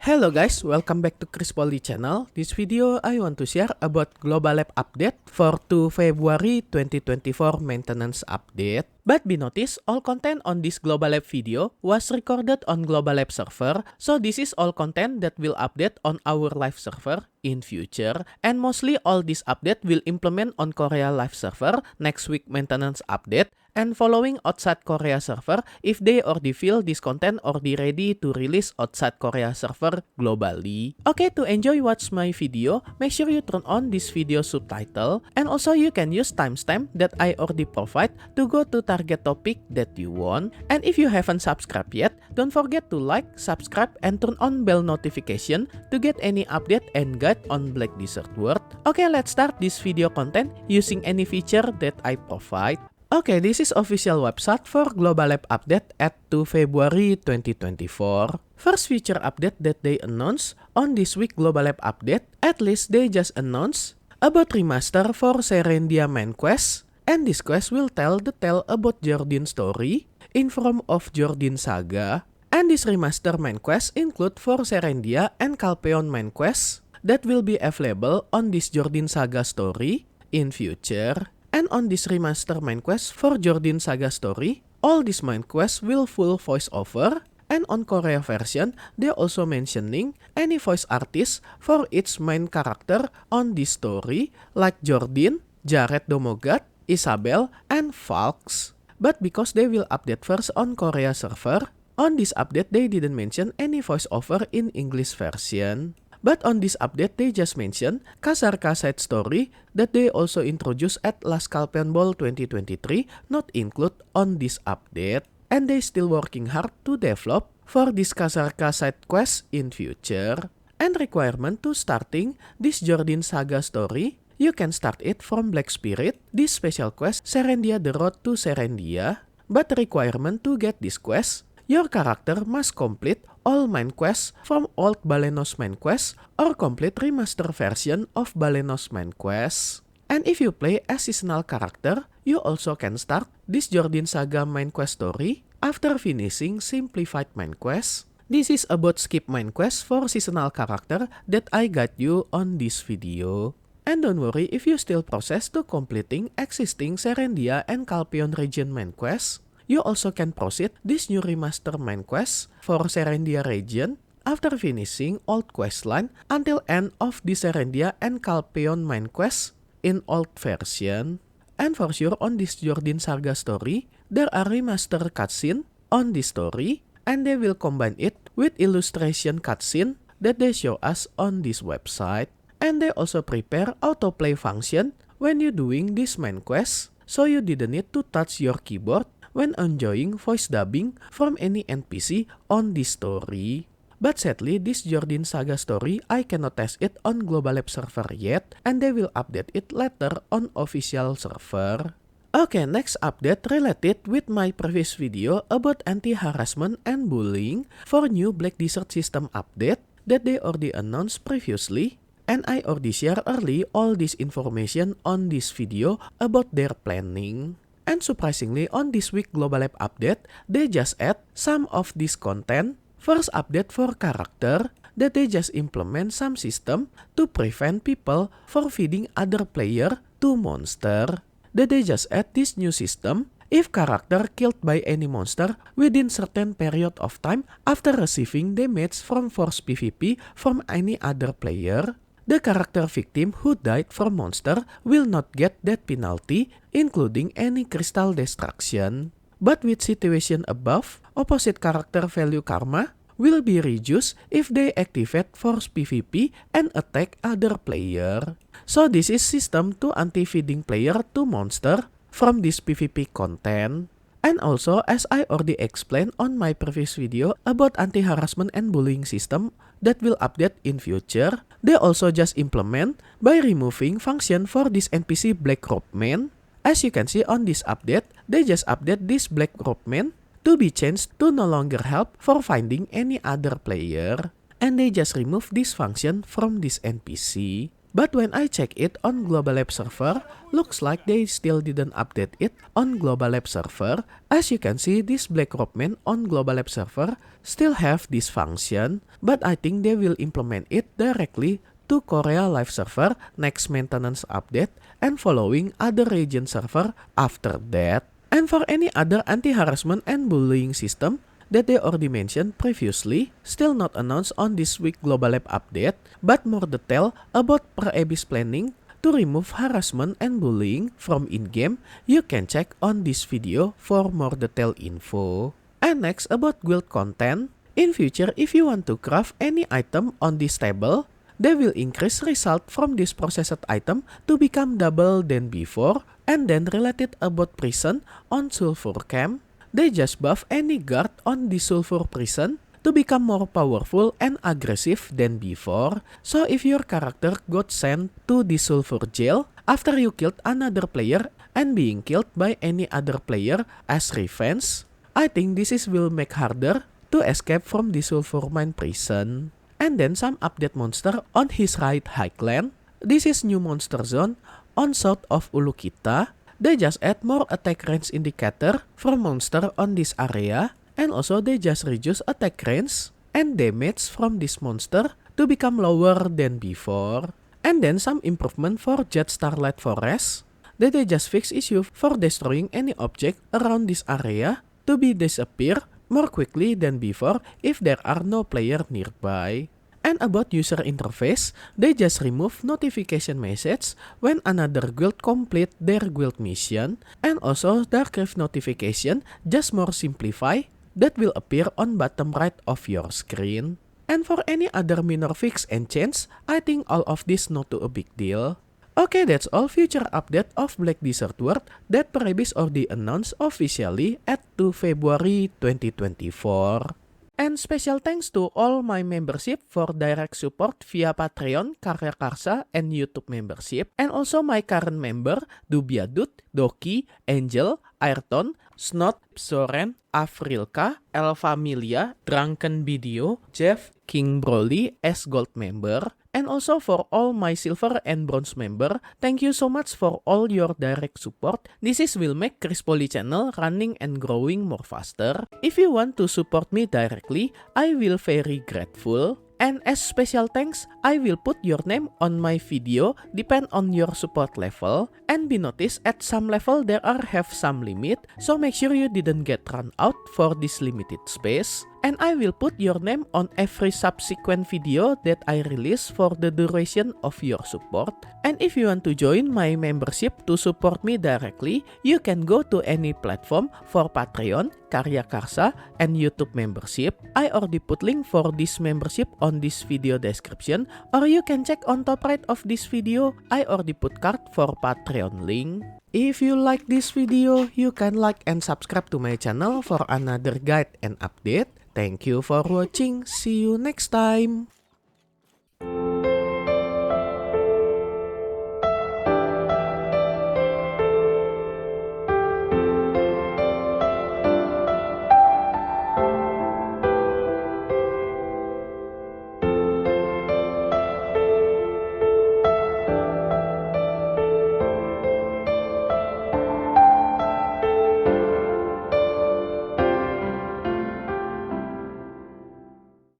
Hello guys, welcome back to Chris Poly channel. This video I want to share about Global App update for 2 February 2024 maintenance update. But be noticed, all content on this Global App video was recorded on Global App server, so this is all content that will update on our live server in future. And mostly all this update will implement on Korea live server next week maintenance update, and following outside Korea server if they already feel this content already ready to release outside Korea server globally. Okay, to enjoy watch my video, make sure you turn on this video subtitle, and also you can use timestamp that I already provide to go to target topic that you want. And if you haven't subscribed yet, don't forget to like, subscribe, and turn on bell notification to get any update and guide on Black Desert World. Okay, let's start this video content using any feature that I provide. Okay, this is official website for Global App update at 2 February 2024. First feature update that they announced on this week Global App update, at least they just announced about remaster for Serendia main quest, and this quest will tell the tale about Jordan story in form of Jordan saga, and this remaster main quest include for Serendia and Calpeon main quest that will be available on this Jordan saga story in future. And on this remaster main quest for Jordan Saga story, all these main quests will full voiceover. And on Korea version, they also mentioning any voice artist for each main character on this story, like Jordan, Jared Domogat, Isabel, and Falks. But because they will update first on Korea server, on this update they didn't mention any voiceover in English version. But on this update, they just mentioned Kasarka side story that they also introduced at last Calpeon Ball 2023 not include on this update. And they still working hard to develop for this Kasarka side quest in future. And requirement to starting this Jordan Saga story, you can start it from Black Spirit, this special quest Serendia the Road to Serendia. But the requirement to get this quest, your character must complete all main quests from old Balenos main quest or complete remaster version of Balenos main quest. And if you play as seasonal character, you also can start this Jordan Saga main quest story after finishing simplified main quest. This is about skip main quest for seasonal character that I got you on this video. And don't worry if you still process to completing existing Serendia and Calpeon region main quest. You also can proceed this new remaster main quest for Serendia region after finishing old questline until end of the Serendia and Calpeon main quest in old version. And for sure on this Jordan Saga story, there are remaster cutscene on this story, and they will combine it with illustration cutscene that they show us on this website. And they also prepare autoplay function when you doing this main quest, so you didn't need to touch your keyboard when enjoying voice dubbing from any NPC on this story. But sadly, this Jordan Saga story, I cannot test it on Global App server yet, and they will update it later on official server. Okay, next update related with my previous video about anti-harassment and bullying for new Black Desert system update that they already announced previously. And I already share early all this information on this video about their planning. And surprisingly, on this week Global App update, they just add some of this content. First update for character, that they just implement some system to prevent people for feeding other player to monster. That they just add this new system, if character killed by any monster within certain period of time after receiving damage from force PvP from any other player, the character victim who died from monster will not get that penalty, including any crystal destruction. But with situation above, opposite character value karma will be reduced if they activate force PvP and attack other player. So this is system to anti-feeding player to monster from this PvP content. And also, as I already explained on my previous video about anti-harassment and bullying system that will update in future, they also just implement by removing function for this NPC Black Robe Man. As you can see on this update, they just update this Black Robe Man to be changed to no longer help for finding any other player. And they just remove this function from this NPC. But when I check it on Global Lab server, looks like they still didn't update it on Global Lab server. As you can see, this black ropeman on Global Lab server still have this function, but I think they will implement it directly to Korea Live server next maintenance update and following other region server after that. And for any other anti-harassment and bullying system that they already mentioned previously, still not announced on this week Global Lab update, but more detail about PRABIS planning to remove harassment and bullying from in-game, you can check on this video for more detailed info. And next about guild content, in future if you want to craft any item on this table, they will increase result from this processed item to become double than before, and then related about prison on Sulfur Camp. They just buff any guard on the Sulfur Prison to become more powerful and aggressive than before. So if your character got sent to the Sulfur Jail after you killed another player and being killed by any other player as revenge, I think this will make harder to escape from the Sulfur Mine Prison. And then some update monster on his right highland. This is new monster zone on south of Ulukita. They just add more attack range indicator for monster on this area, and also they just reduce attack range and damage from this monster to become lower than before. And then some improvement for Jet Starlight Forest, that they just fix issue for destroying any object around this area to be disappear more quickly than before if there are no player nearby. And about user interface, they just remove notification message when another guild complete their guild mission, and also Dark Rift notification just more simplify that will appear on bottom right of your screen. And for any other minor fix and change, I think all of this not too a big deal. Okay, that's all future update of Black Desert World that PRABIS already announced officially at 2 February 2024. And special thanks to all my membership for direct support via Patreon, Karya Karsa, and YouTube membership. And also my current member, Dubiadut, Doki, Angel, Ayrton, Snot, Soren, Afrilka, El Familia, Drunken Video, Jeff, King Broly as gold member. And also for all my silver and bronze member, thank you so much for all your direct support. This will make Chris Poly channel running and growing more faster. If you want to support me directly, I will very grateful. And as special thanks, I will put your name on my video depend on your support level. And be noticed at some level there are have some limit, so make sure you didn't get run out for this limited space. And I will put your name on every subsequent video that I release for the duration of your support. And if you want to join my membership to support me directly, you can go to any platform for Patreon, Karya Karsa, and YouTube membership. I already put link for this membership on this video description, or you can check on top right of this video. I already put card for Patreon link. If you like this video, you can like and subscribe to my channel for another guide and update. Thank you for watching. See you next time.